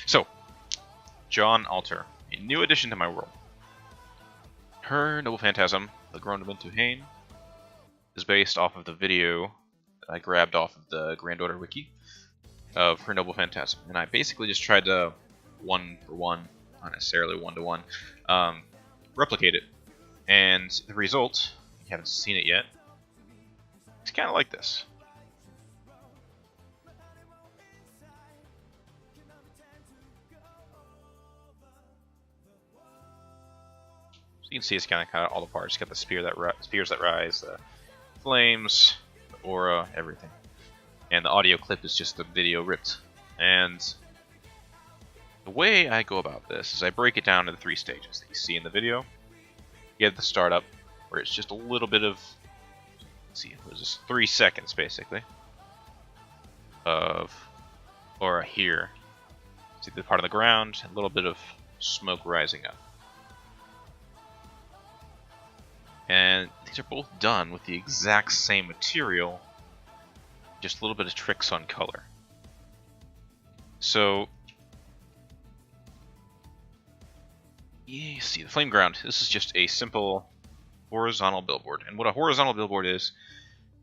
So, Jeanne Alter, a new addition to my world. Her Noble Phantasm, the grown into Jeanne, is based off of the video that I grabbed off of the Granddaughter Wiki of her Noble Phantasm, and I basically just tried to one-for-one, not necessarily one-to-one, replicate it. And the result, if you haven't seen it yet, it's kind of like this. So you can see it's kind of all the parts. It's got the spears that rise, the flames, the aura, everything. And the audio clip is just the video ripped. And the way I go about this is I break it down into 3 stages that you see in the video. You get the startup, where it's just a little bit of, let's see, what is this? 3 seconds basically of aura here. See the part of the ground, a little bit of smoke rising up. And these are both done with the exact same material, just a little bit of tricks on color. So, you see the flame ground. This is just a simple horizontal billboard. And what a horizontal billboard is,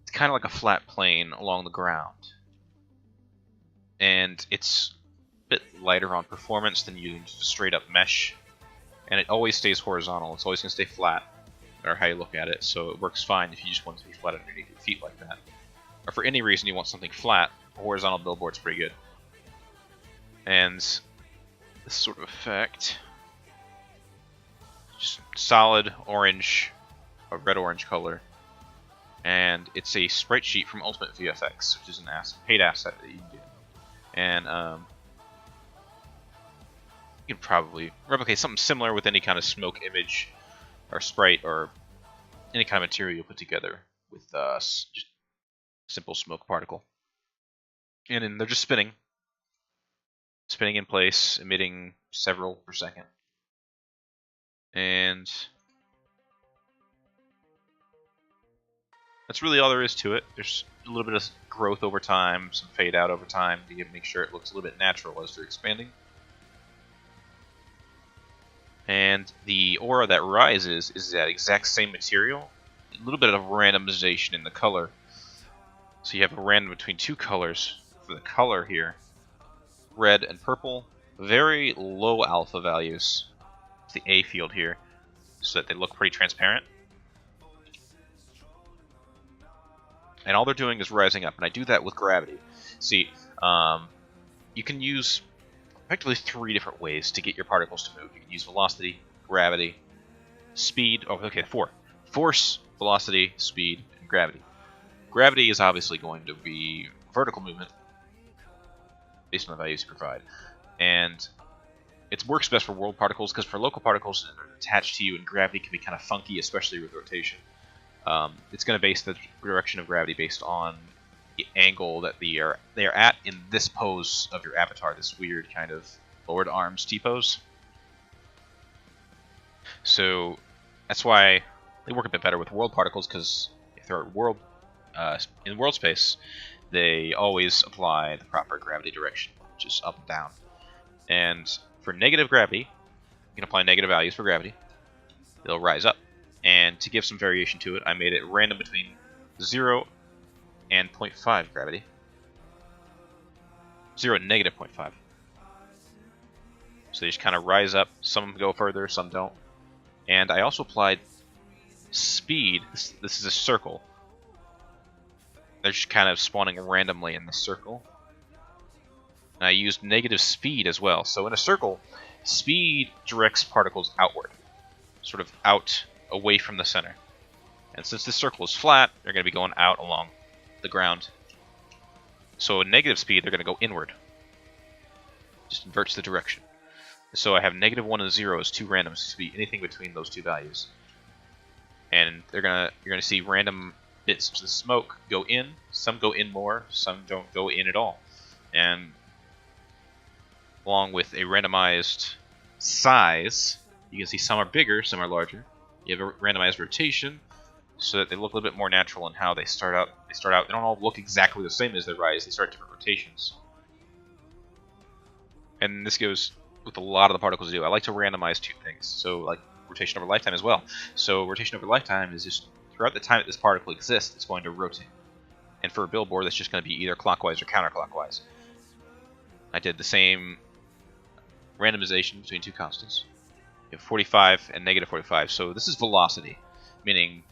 it's kind of like a flat plane along the ground. And it's a bit lighter on performance than using just a straight up mesh. And it always stays horizontal. It's always going to stay flat, no matter how you look at it. So it works fine if you just want it to be flat underneath your feet like that. Or for any reason you want something flat, a horizontal billboard's pretty good. And this sort of effect, just solid orange, a red-orange color, and it's a sprite sheet from Ultimate VFX, which is an paid asset that you can get. And you can probably replicate something similar with any kind of smoke image or sprite or any kind of material you put together with just simple smoke particle. And then they're just spinning in place, emitting several per second. And that's really all there is to it. There's a little bit of growth over time, some fade out over time to make sure it looks a little bit natural as they're expanding. And the aura that rises is that exact same material, a little bit of randomization in the color. So you have a random between 2 colors for the color here, red and purple, very low alpha values, the A field here, so that they look pretty transparent. And all they're doing is rising up, and I do that with gravity. See, you can use effectively 3 different ways to get your particles to move. You can use velocity, gravity, speed, oh okay, 4. Force, velocity, speed, and gravity. Gravity is obviously going to be vertical movement, based on the values you provide. And it works best for world particles, because for local particles that are attached to you, and gravity can be kind of funky, especially with rotation. It's going to base the direction of gravity based on the angle that they are at in this pose of your avatar, this weird kind of lowered arms T-pose. So that's why they work a bit better with world particles, because if they're in world space, they always apply the proper gravity direction, which is up and down. And for negative gravity, you can apply negative values for gravity. They'll rise up. And to give some variation to it, I made it random between 0 and 0.5 gravity. 0 and negative 0.5. So they just kind of rise up. Some go further, some don't. And I also applied speed. This is a circle. They're just kind of spawning randomly in the circle. And I used negative speed as well. So in a circle, speed directs particles outward, sort of out away from the center. And since this circle is flat, they're going to be going out along the ground. So at negative speed, they're going to go inward. Just inverts the direction. So I have -1 and 0 as 2 randoms to be anything between those 2 values. And you're gonna see random bits of the smoke go in. Some go in more, some don't go in at all. And along with a randomized size, you can see some are bigger, some are larger. You have a randomized rotation, so that they look a little bit more natural in how they start out. They don't all look exactly the same as they rise. They start different rotations. and this goes with a lot of the particles I do. I like to randomize two things, so like rotation over lifetime as well. So rotation over lifetime is just throughout the time that this particle exists, it's going to rotate. And for a billboard, that's just going to be either clockwise or counterclockwise. I did the same randomization between two constants. You have 45 and negative 45. So this is velocity, meaning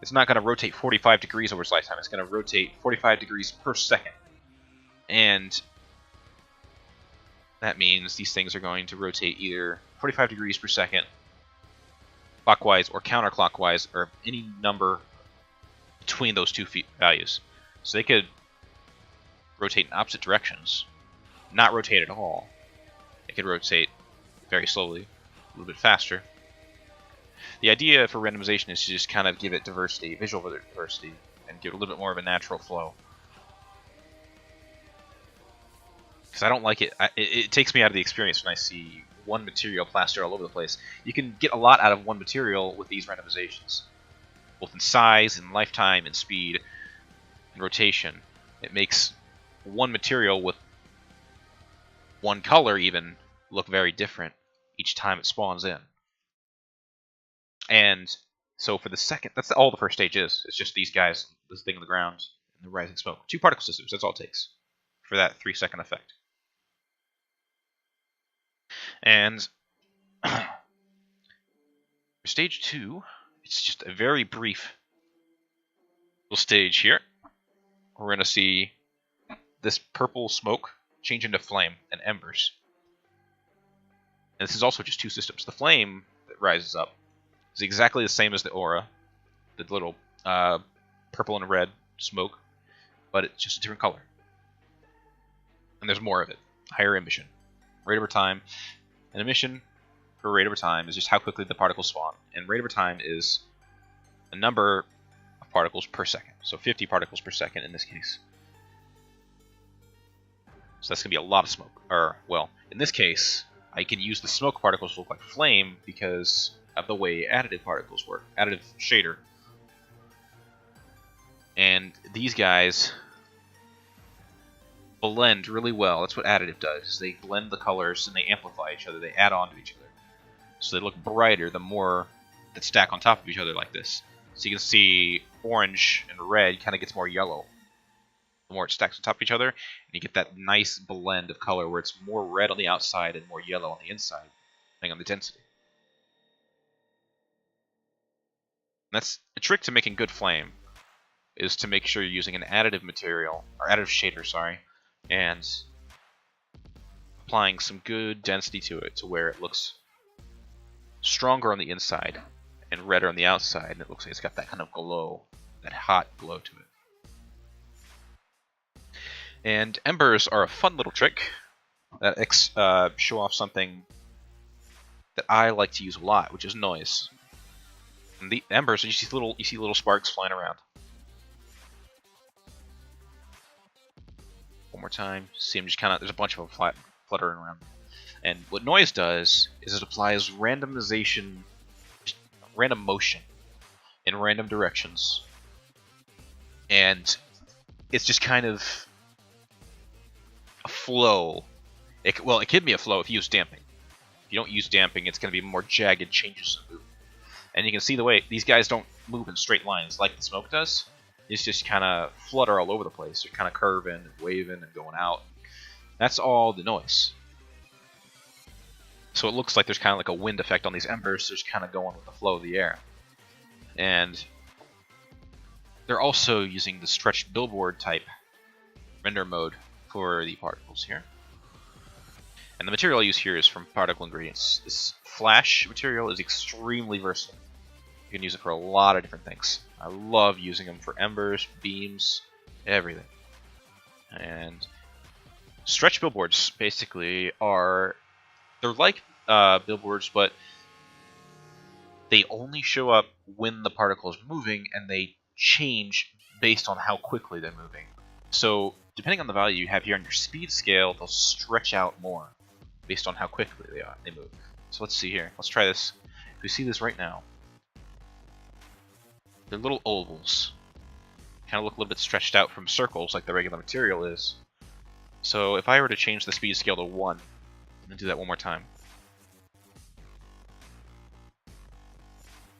it's not going to rotate 45 degrees over its lifetime. It's going to rotate 45 degrees per second. And that means these things are going to rotate either 45 degrees per second clockwise or counterclockwise, or any number between those two values. So they could rotate in opposite directions, not rotate at all. They could rotate very slowly, a little bit faster. The idea for randomization is to just kind of give it diversity, visual diversity, and give it a little bit more of a natural flow. Because I don't like it. It takes me out of the experience when I see one material plastered all over the place. You can get a lot out of one material with these randomizations, both in size, and lifetime, and speed, and rotation. It makes one material with one color even look very different each time it spawns in. And so for the second, that's all the first stage is. It's just these guys, this thing on the ground, and the rising smoke. 2 particle systems, that's all it takes for that 3-second effect. And for stage 2, it's just a very brief little stage here. We're going to see this purple smoke change into flame and embers. And this is also just 2 systems. The flame that rises up is exactly the same as the aura, the little purple and red smoke, but it's just a different color. And there's more of it. Higher emission. Rate over time. An emission for rate over time is just how quickly the particles spawn. And rate over time is the number of particles per second. So 50 particles per second in this case. So that's going to be a lot of smoke. Or, well, in this case, I can use the smoke particles to look like flame because of the way additive particles work. Additive shader. And these guys blend really well. That's what additive does. They blend the colors and they amplify each other. They add on to each other. So they look brighter the more that stack on top of each other like this. So you can see orange and red kind of gets more yellow the more it stacks on top of each other. And you get that nice blend of color where it's more red on the outside and more yellow on the inside, depending on the density. And that's a trick to making good flame, is to make sure you're using an additive material, or additive shader, sorry, and applying some good density to it to where it looks stronger on the inside and redder on the outside, and it looks like it's got that kind of glow, that hot glow to it. And embers are a fun little trick that show off something that I like to use a lot, which is noise. And the embers, you see little sparks flying around. One more time, see them just kind of, there's a bunch of them fluttering around. And what noise does is it applies randomization, random motion in random directions. And it's just kind of a flow. Well, it can be a flow if you use damping. If you don't use damping, it's going to be more jagged changes of movement. And you can see the way these guys don't move in straight lines like the smoke does. It's just kind of flutter all over the place. They're kind of curving and waving and going out. That's all the noise. So it looks like there's kind of like a wind effect on these embers. They're just kind of going with the flow of the air. And they're also using the stretched billboard type render mode for the particles here. And the material I use here is from Particle Ingredients. This flash material is extremely versatile. You can use it for a lot of different things. I love using them for embers, beams, everything. And stretch billboards basically are, they're like billboards, but they only show up when the particle is moving, and they change based on how quickly they're moving. So depending on the value you have here on your speed scale, they'll stretch out more based on how quickly they move. So let's see here. Let's try this. If we see this right now, they're little ovals. Kind of look a little bit stretched out from circles like the regular material is. So if I were to change the speed scale to 1, And do that one more time.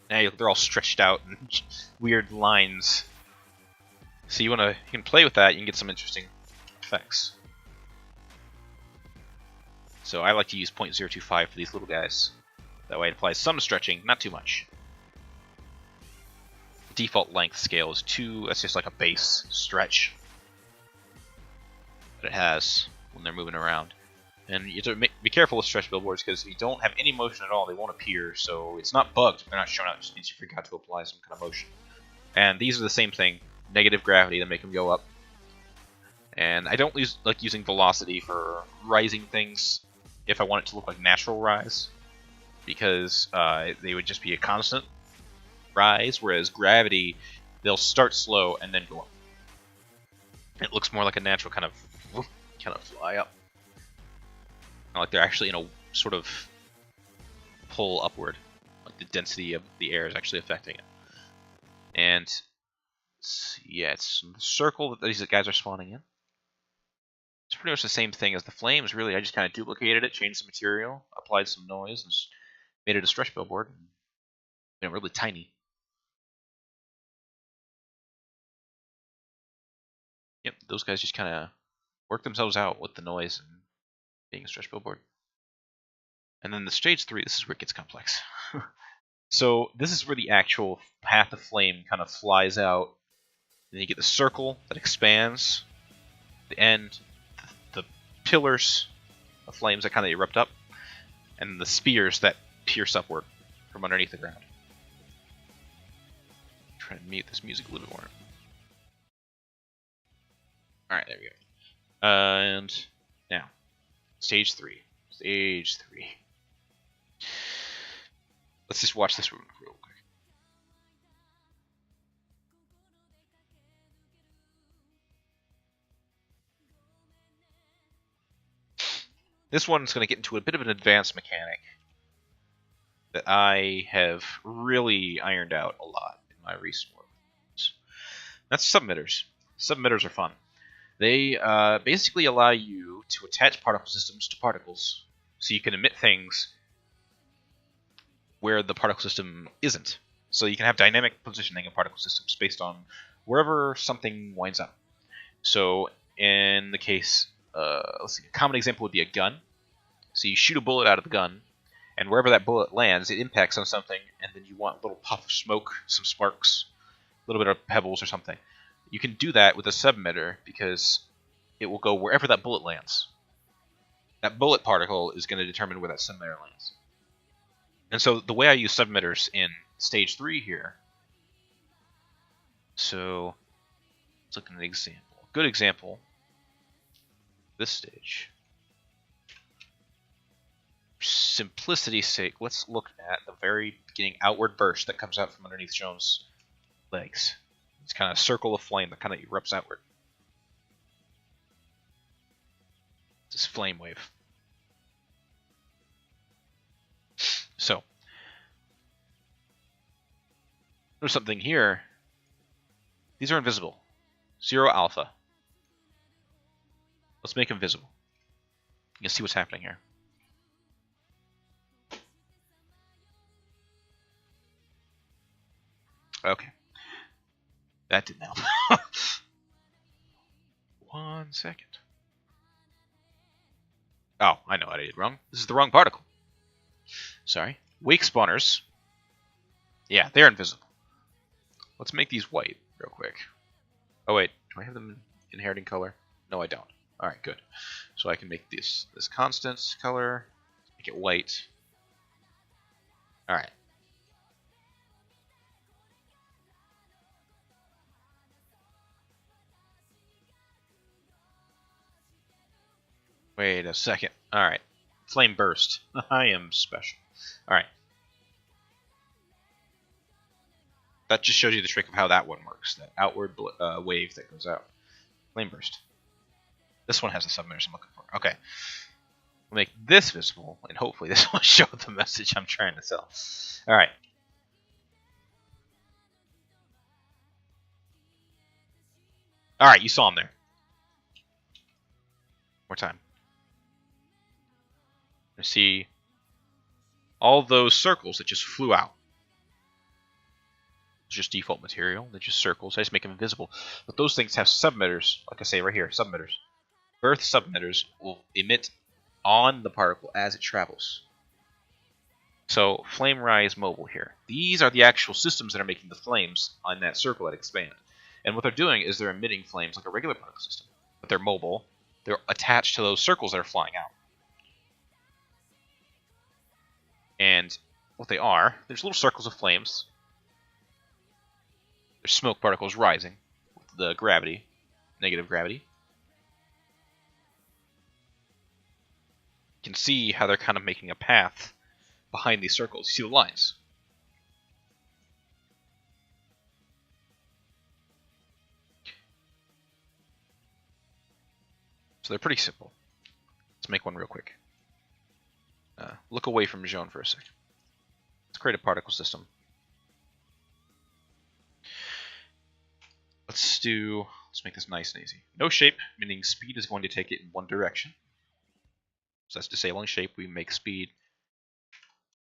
Now they're all stretched out in weird lines. So you can play with that. You can get some interesting effects. So I like to use 0.025 for these little guys. That way it applies some stretching, not too much. The default length scale is 2. That's just like a base stretch that it has when they're moving around. And you have to be careful with stretch billboards, because if you don't have any motion at all, they won't appear. So it's not bugged. They're not shown out. It just means you forgot to apply some kind of motion. And these are the same thing. Negative gravity to make them go up. And I don't like using velocity for rising things if I want it to look like natural rise, because they would just be a constant rise, whereas gravity, they'll start slow and then go up. It looks more like a natural kind of fly up. Not like they're actually in a sort of pull upward, like the density of the air is actually affecting it. And yeah, it's the circle that these guys are spawning in. It's pretty much the same thing as the flames, really. I just kind of duplicated it, changed the material, applied some noise, and made it a stretch billboard. Made it really tiny. Yep, those guys just kind of work themselves out with the noise and being a stretch billboard. And then the stage 3, this is where it gets complex. So this is where the actual path of flame kind of flies out. Then you get the circle that expands, the end, the pillars of flames that kind of erupt up, and the spears that pierce upward from underneath the ground. Try to mute this music a little bit more. Alright, there we go. And now, stage 3. Stage 3. Let's just watch this real quick. This one's going to get into a bit of an advanced mechanic that I have really ironed out a lot in my recent work. That's submitters. Submitters are fun. They basically allow you to attach particle systems to particles, so you can emit things where the particle system isn't. So you can have dynamic positioning of particle systems based on wherever something winds up. So in the case, let's see, a common example would be a gun. So you shoot a bullet out of the gun, and wherever that bullet lands, it impacts on something, and then you want a little puff of smoke, some sparks, a little bit of pebbles or something. You can do that with a submitter because it will go wherever that bullet lands. That bullet particle is going to determine where that submitter lands. And so the way I use submitters in stage 3 here, so let's look at an example. A good example, this stage. For simplicity's sake, let's look at the very beginning outward burst that comes out from underneath Jeanne's legs. It's kind of a circle of flame that kind of erupts outward. This flame wave. So, there's something here. These are invisible. 0 alpha. Let's make them visible. You can see what's happening here. Okay. That didn't help. 1 second. Oh, I know what I did wrong. This is the wrong particle. Sorry. Wake spawners. Yeah, they're invisible. Let's make these white real quick. Oh wait, do I have them inheriting color? No, I don't. Alright, good. So I can make this constant color, make it white. Alright. Wait a second. Alright. Flame burst. I am special. Alright. That just shows you the trick of how that one works. That outward wave that goes out. Flame burst. This one has the submitters I'm looking for. Okay. We'll make this visible, and hopefully this will show the message I'm trying to sell. Alright. Alright, you saw him there. More time. see all those circles that just flew out. It's just default material. They're just circles. I just make them invisible. But those things have submitters, like I say right here, submitters. Earth submitters will emit on the particle as it travels. So flame rise mobile here. These are the actual systems that are making the flames on that circle that expand. And what they're doing is they're emitting flames like a regular particle system. But they're mobile. They're attached to those circles that are flying out. And what they are, there's little circles of flames. There's smoke particles rising with the gravity, negative gravity. You can see how they're kind of making a path behind these circles. You see the lines. So they're pretty simple. Let's make one real quick. Look away from Jeanne for a second. Let's create a particle system. Let's make this nice and easy. No shape, meaning speed is going to take it in one direction. So that's disabling shape. We make speed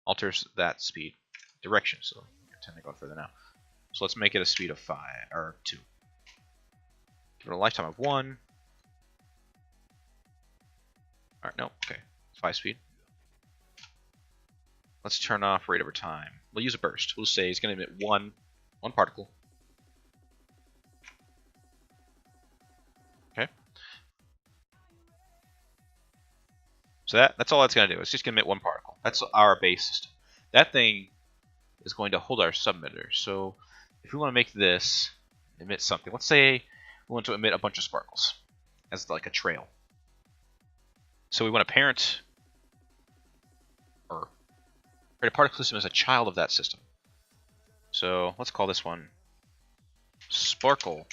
alters that speed direction. So I tend to go further now. So let's make it a speed of 5 or 2. Give it a lifetime of 1. Alright, no, okay. 5 speed. Let's turn off rate over time. We'll use a burst. We'll say it's going to emit one particle. Okay. So that's all that's going to do. It's just going to emit one particle. That's our base system. That thing is going to hold our submitter. So if we want to make this emit something, let's say we want to emit a bunch of sparkles as like a trail. So we want a parent or create a particle system as a child of that system. So let's call this one sparkle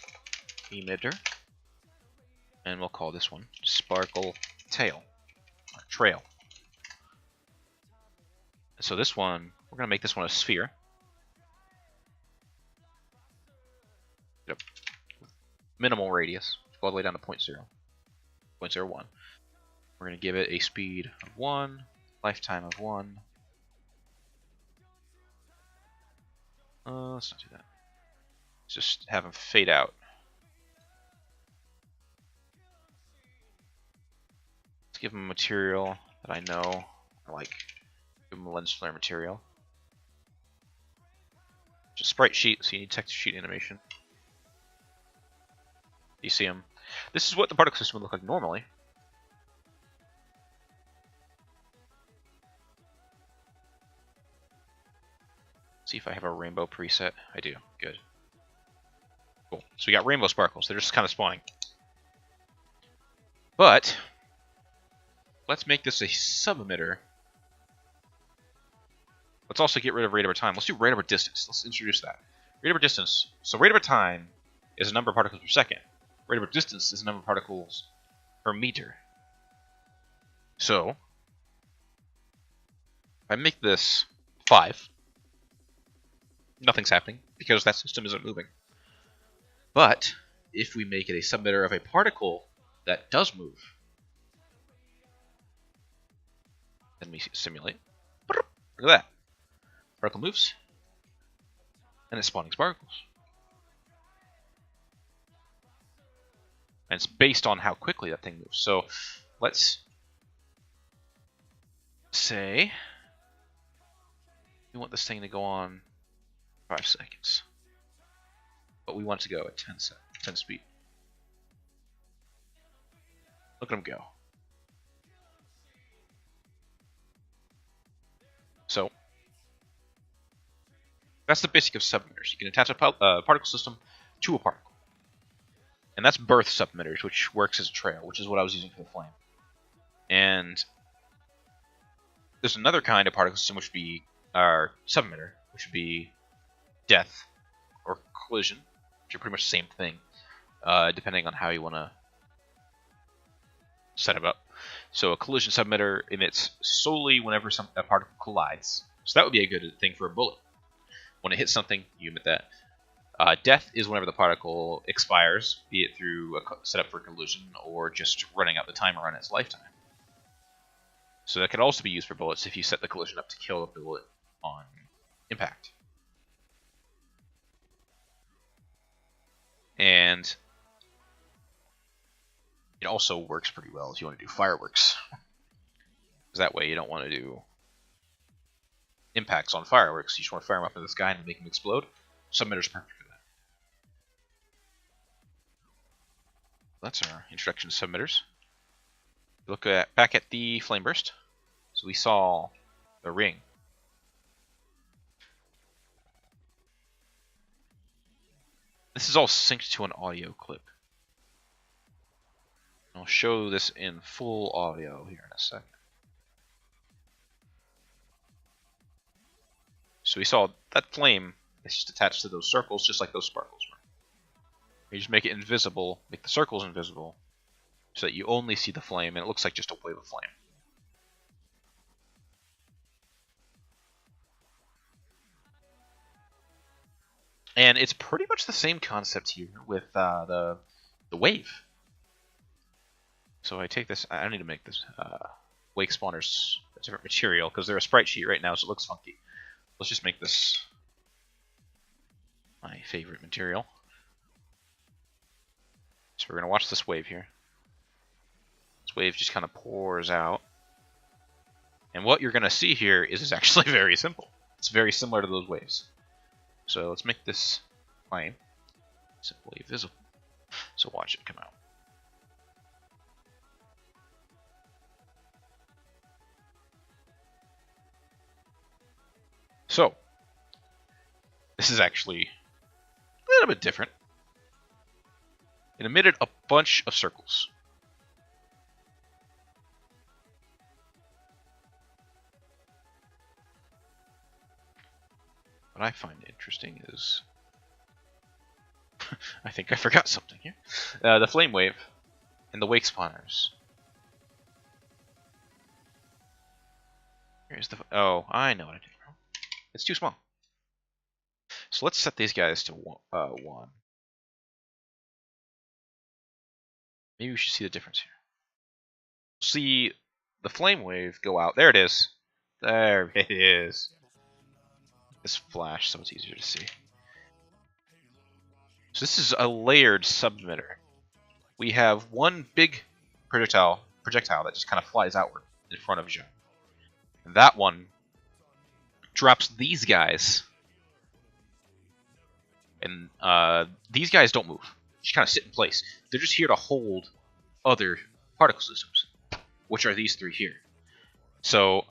emitter, and we'll call this one sparkle tail or trail. So this one, we're going to make this one a sphere. Yep. Minimal radius, go all the way down to 0.01. We're going to give it a speed of 1, lifetime of 1. Let's not do that. Let's just have them fade out. Let's give them a material that I know I like. Give them a lens flare material. Just sprite sheet, so you need text sheet animation. You see them. This is what the particle system would look like normally. See if I have a rainbow preset. I do. Good. Cool. So we got rainbow sparkles. They're just kind of spawning. But let's make this a sub-emitter. Let's also get rid of rate over time. Let's do rate over distance. Let's introduce that. Rate over distance. So rate over time is a number of particles per second. Rate over distance is a number of particles per meter. So if I make this 5, nothing's happening because that system isn't moving. But if we make it a submitter of a particle that does move, then we simulate. Look at that. Particle moves, and it's spawning sparkles. And it's based on how quickly that thing moves. So let's say we want this thing to go on 5 seconds, but we want it to go at 10 speed. Look at them go. So that's the basic of submitters. You can attach a particle system to a particle, and that's birth submitters, which works as a trail, which is what I was using for the flame. And there's another kind of particle system which would be our submitter, which would be death or collision, which are pretty much the same thing, depending on how you want to set it up. So a collision submitter emits solely whenever a particle collides. So that would be a good thing for a bullet. When it hits something, you emit that. Death is whenever the particle expires, be it through a setup for collision or just running out the timer on its lifetime. So that could also be used for bullets if you set the collision up to kill a bullet on impact. And it also works pretty well if you want to do fireworks. Because that way you don't want to do impacts on fireworks. You just want to fire them up in the sky and make them explode. Submitter's perfect for that. That's our introduction to submitters. Look back at the flame burst. So we saw the ring. This is all synced to an audio clip. I'll show this in full audio here in a second. So we saw that flame is just attached to those circles, just like those sparkles were. You just make it invisible, make the circles invisible, so that you only see the flame, and it looks like just a wave of flame. And it's pretty much the same concept here with the wave. So I take this. I need to make this wake spawners a different material because they're a sprite sheet right now, so it looks funky. Let's just make this my favorite material. So we're gonna watch this wave here. This wave just kind of pours out, and what you're gonna see here is actually very simple. It's very similar to those waves. So let's make this flame simply visible. So watch it come out. So this is actually a little bit different. It emitted a bunch of circles. What I find interesting is I think I forgot something here. The flame wave and the wake spawners. Here's the... Oh, I know what I did wrong. It's too small. So let's set these guys to 1. Maybe we should see the difference here. See the flame wave go out. There it is. There it is. This flash so it's easier to see. So this is a layered submitter. We have one big projectile that just kind of flies outward in front of Jeanne. And that one drops these guys. And these guys don't move. Just kind of sit in place. They're just here to hold other particle systems, which are these 3 here. So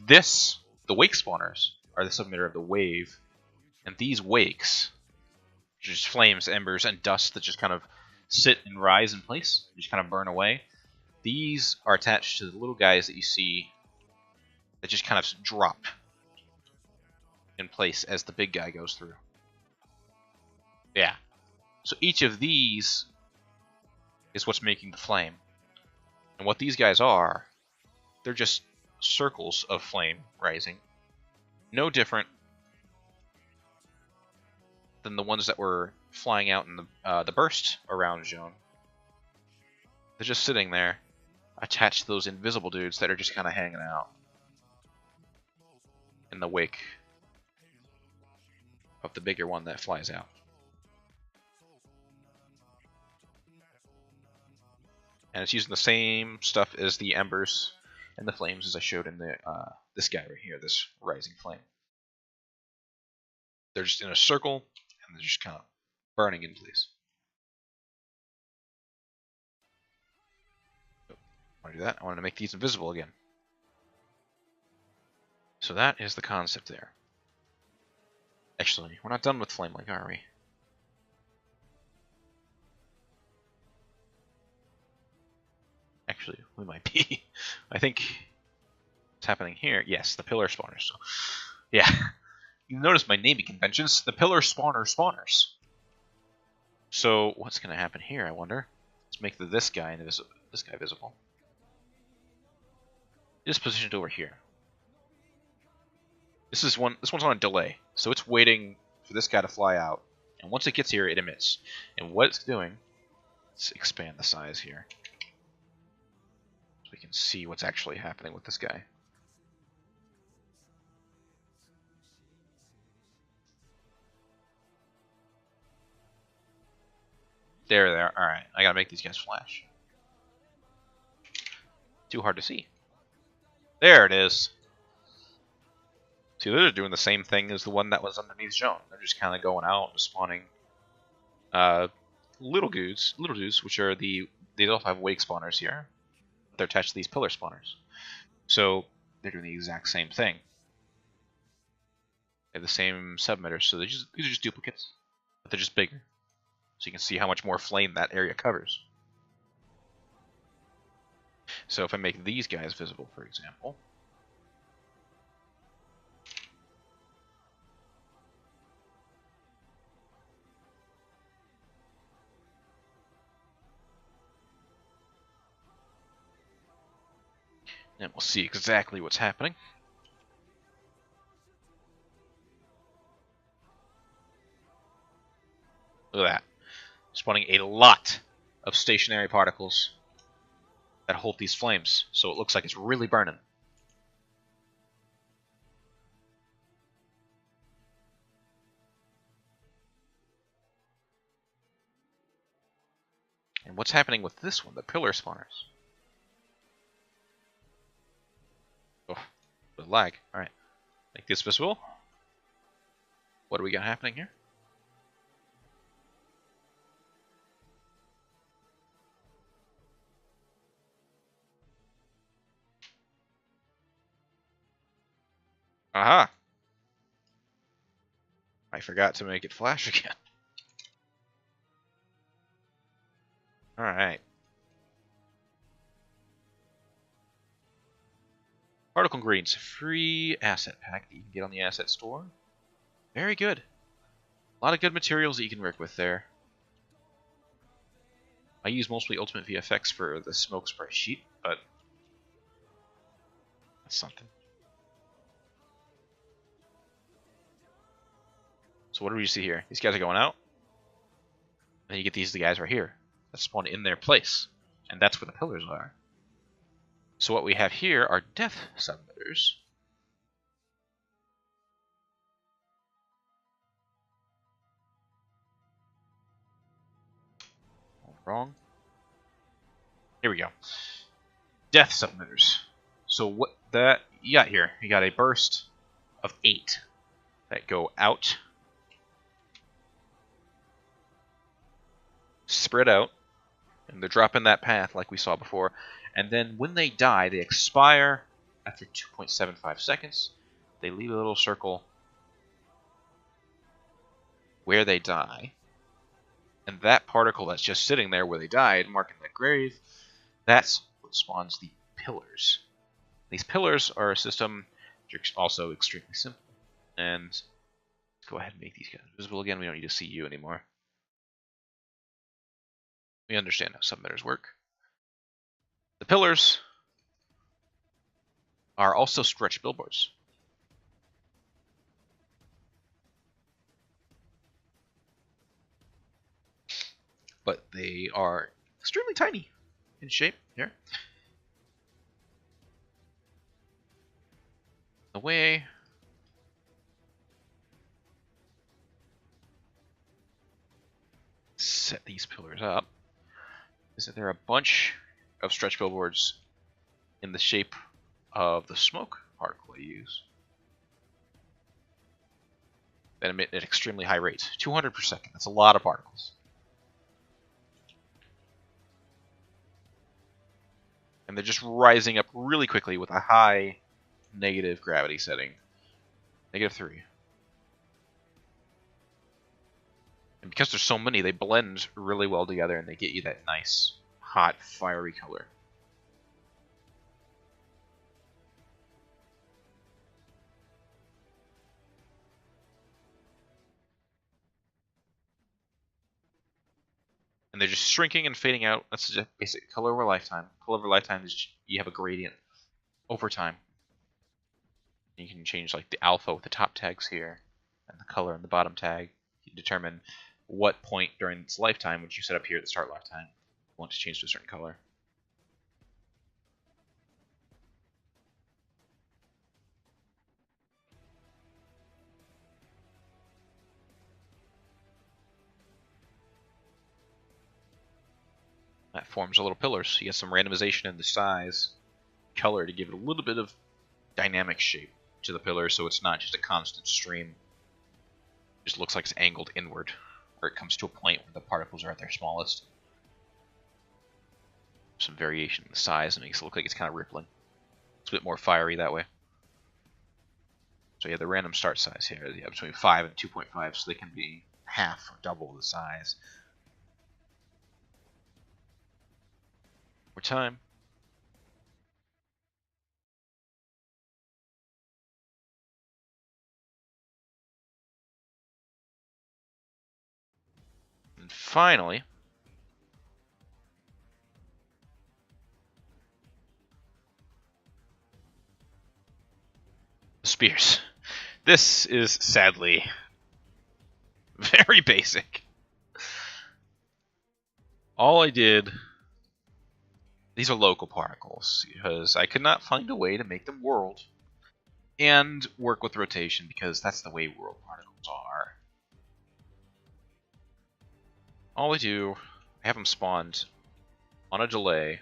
this, the wake spawners, are the submitter of the wave, and these wakes, just flames, embers, and dust that just kind of sit and rise in place, just kind of burn away. These are attached to the little guys that you see that just kind of drop in place as the big guy goes through. Yeah. So each of these is what's making the flame. And what these guys are, they're just circles of flame rising. No different than the ones that were flying out in the burst around Jeanne. They're just sitting there, attached to those invisible dudes that are just kind of hanging out in the wake of the bigger one that flies out. And it's using the same stuff as the embers and the flames as I showed in the this guy right here, this rising flame. They're just in a circle, and they're just kind of burning in place. So, I want to do that. I want to make these invisible again. So that is the concept there. Actually, we're not done with Flame Link, are we? Actually, we might be. I think what's happening here, yes, the pillar spawners. So, yeah. You notice my naming conventions, the pillar spawners. So what's going to happen here, I wonder? Let's make this guy visible. Just positioned over here. This one's on a delay, so it's waiting for this guy to fly out, and once it gets here, it emits. And what it's doing, let's expand the size here, so we can see what's actually happening with this guy. There they are. Alright, I gotta make these guys flash. Too hard to see. There it is. See, they're doing the same thing as the one that was underneath Jeanne. They're just kind of going out and spawning little dudes, which are they also have wake spawners here. They're attached to these pillar spawners. So they're doing the exact same thing. They have the same sub-emitters, so these are just duplicates, but they're just bigger. So you can see how much more flame that area covers. So if I make these guys visible, for example, and we'll see exactly what's happening. Look at that. Spawning a lot of stationary particles that hold these flames, so it looks like it's really burning. And what's happening with this one, the pillar spawners? Oh, the lag. Alright. Make this visible. What do we got happening here? Aha! I forgot to make it flash again. Alright. Particle Ingredients, free asset pack that you can get on the asset store. Very good. A lot of good materials that you can work with there. I use mostly Ultimate VFX for the smoke spray sheet, but that's something. So what do we see here? These guys are going out. And then you get these guys right here that spawn in their place. And that's where the pillars are. So what we have here are death sub-emitters. Wrong. Here we go. Death sub-emitters. So what that you got here? You got a burst of 8 that go out, spread out, and they're dropping that path like we saw before. And then when they die, they expire after 2.75 seconds. They leave a little circle where they die. And that particle that's just sitting there where they died, marking that grave, that's what spawns the pillars. These pillars are a system which are also extremely simple. And let's go ahead and make these guys visible again. We don't need to see you anymore. We understand how sub-emitters work. The pillars are also stretch billboards. But they are extremely tiny in shape here. The way set these pillars up is that there are a bunch of stretch billboards in the shape of the smoke particle I use that emit at extremely high rates, 200 per second. That's a lot of particles. And they're just rising up really quickly with a high negative gravity setting. -3. And because there's so many, they blend really well together and they get you that nice, hot, fiery color. And they're just shrinking and fading out. That's just basic color over lifetime. Color over lifetime is you have a gradient over time. You can change like the alpha with the top tags here, and the color in the bottom tag. You determine what point during its lifetime, which you set up here at the start lifetime, you want to change to a certain color. That forms a little pillar, so you get some randomization in the size, color to give it a little bit of dynamic shape to the pillar, so it's not just a constant stream. It just looks like it's angled inward, or it comes to a point where the particles are at their smallest. Some variation in the size and makes it look like it's kind of rippling. It's a bit more fiery that way. So yeah, the random start size here, yeah, between 5 and 2.5, so they can be half or double the size. More time. And finally, the spears. This is sadly very basic. All I did, these are local particles, because I could not find a way to make them world. And work with rotation, because that's the way world particles are. All I do, I have them spawned on a delay.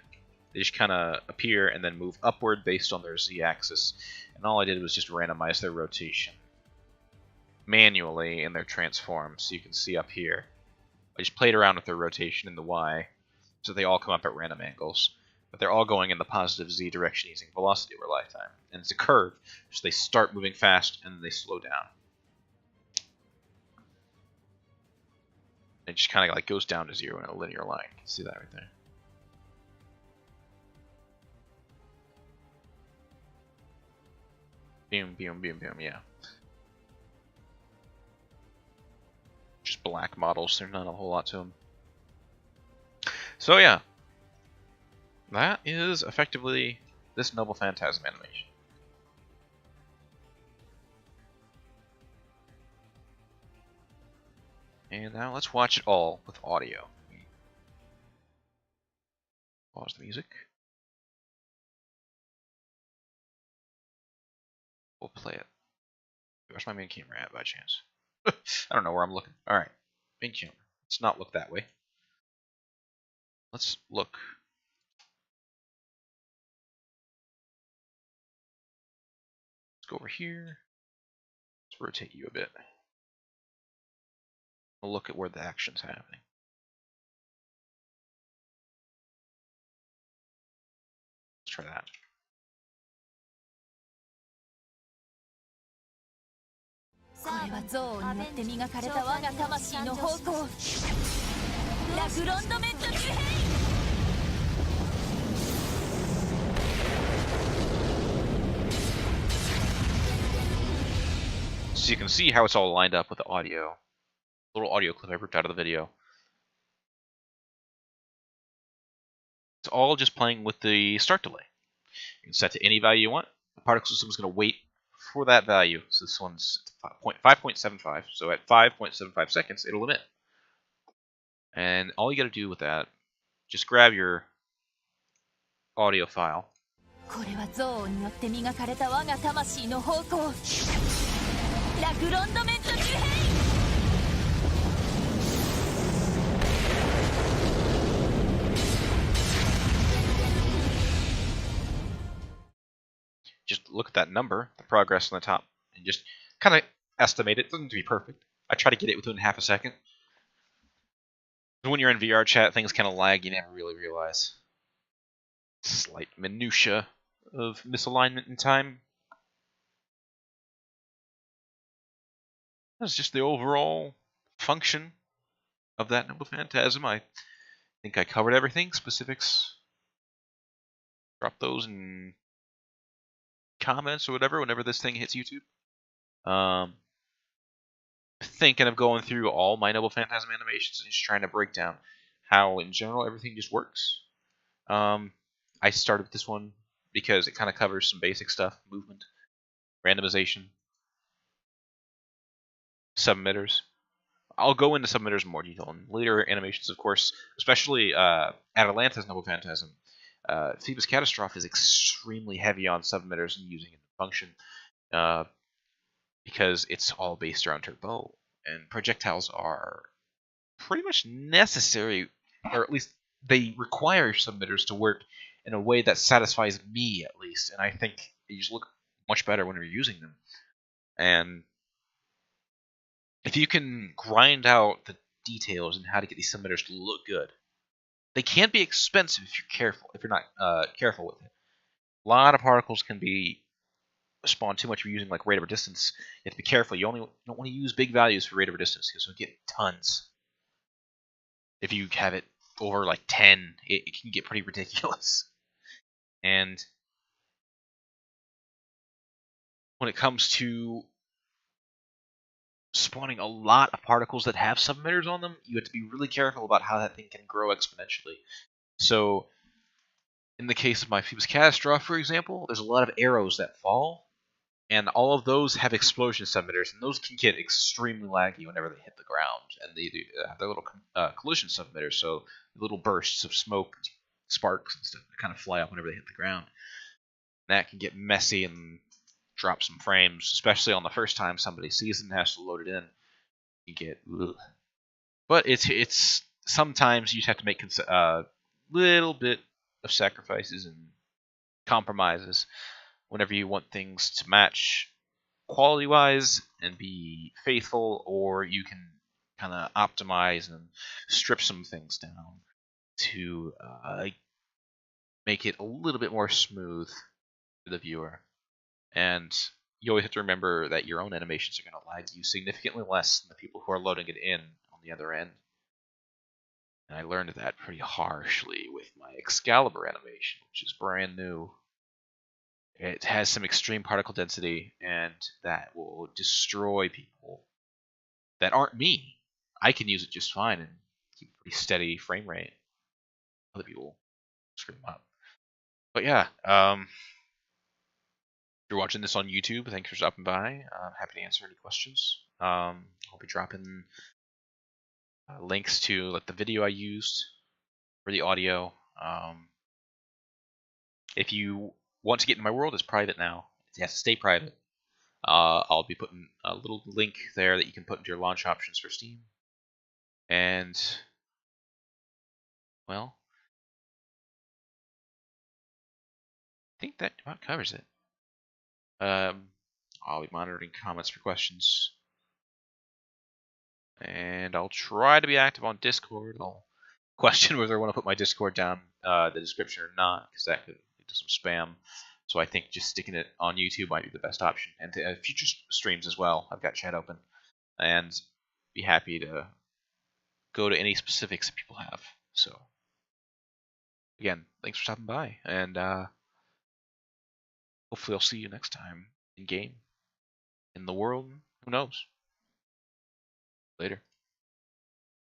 They just kind of appear and then move upward based on their z-axis. And all I did was just randomize their rotation manually in their transform. So you can see up here, I just played around with their rotation in the y, so they all come up at random angles. But they're all going in the positive z direction using velocity over lifetime. And it's a curve, so they start moving fast and then they slow down. It just kind of like goes down to 0 in a linear line. You can see that right there. Boom, boom, boom, boom, yeah. Just black models, there's not a whole lot to them. So yeah, that is effectively this Noble Phantasm animation. And now let's watch it all with audio. Pause the music. We'll play it. Where's my main camera at by chance? I don't know where I'm looking. Alright, main camera. Let's not look that way. Let's look. Let's go over here. Let's rotate you a bit. We'll look at where the action's happening. Let's try that. So you can see how it's all lined up with the audio. Little audio clip I ripped out of the video. It's all just playing with the start delay. You can set to any value you want. The particle system is going to wait for that value. So this one's 5.75. So at 5.75 seconds, it'll emit. And all you got to do with that, just grab your audio file. Just look at that number, the progress on the top, and just kind of estimate it. It doesn't have to be perfect. I try to get it within half a second. When you're in VRChat, things kind of lag, you never really realize. Slight minutia of misalignment in time. That's just the overall function of that Noble Phantasm. I think I covered everything. Specifics, drop those in comments or whatever whenever this thing hits YouTube. Thinking of going through all my Noble Phantasm animations and just trying to break down how, in general, everything just works. I started with this one because it kind of covers some basic stuff: movement, randomization, sub-emitters. I'll go into sub-emitters in more detail in later animations, of course, especially Atalanta's Noble Phantasm. Phoebus Catastrophe is extremely heavy on sub-emitters and using it in function because it's all based around her bow, and projectiles are pretty much necessary, or at least they require submitters to work in a way that satisfies me, at least, and I think they just look much better when you're using them. And if you can grind out the details and how to get these submitters to look good, they can be expensive if you're careful. If you're not careful with it, a lot of particles can be spawn too much if you're using like rate over distance. You have to be careful. You don't want to use big values for rate over distance because you'll get tons. If you have it over like 10, it can get pretty ridiculous. And when it comes to spawning a lot of particles that have submitters on them, you have to be really careful about how that thing can grow exponentially. So, in the case of my Phoebus Catastrophe, for example, there's a lot of arrows that fall, and all of those have explosion submitters, and those can get extremely laggy whenever they hit the ground, and they do have their little collision submitters, so little bursts of smoke, sparks, and stuff that kind of fly up whenever they hit the ground. And that can get messy and drop some frames, especially on the first time somebody sees it and has to load it in. You get, ugh. But it's sometimes you just have to make a little bit of sacrifices and compromises whenever you want things to match quality-wise and be faithful, or you can kind of optimize and strip some things down to make it a little bit more smooth for the viewer. And you always have to remember that your own animations are going to lag you significantly less than the people who are loading it in on the other end. And I learned that pretty harshly with my Excalibur animation, which is brand new. It has some extreme particle density, and that will destroy people that aren't me. I can use it just fine and keep a pretty steady frame rate. Other people screw them up. But yeah, if you're watching this on YouTube, thanks for stopping by. I'm happy to answer any questions. I'll be dropping links to like the video I used for the audio. If you want to get in my world, it's private now. It has to stay private. I'll be putting a little link there that you can put into your launch options for Steam. And, well, I think that about covers it. I'll be monitoring comments for questions. And I'll try to be active on Discord. I'll question whether I want to put my Discord down the description or not, because that could lead to some spam. So I think just sticking it on YouTube might be the best option. And to future streams as well, I've got chat open. And be happy to go to any specifics that people have. So, again, thanks for stopping by. And hopefully I'll see you next time in game. In the world, who knows? Later.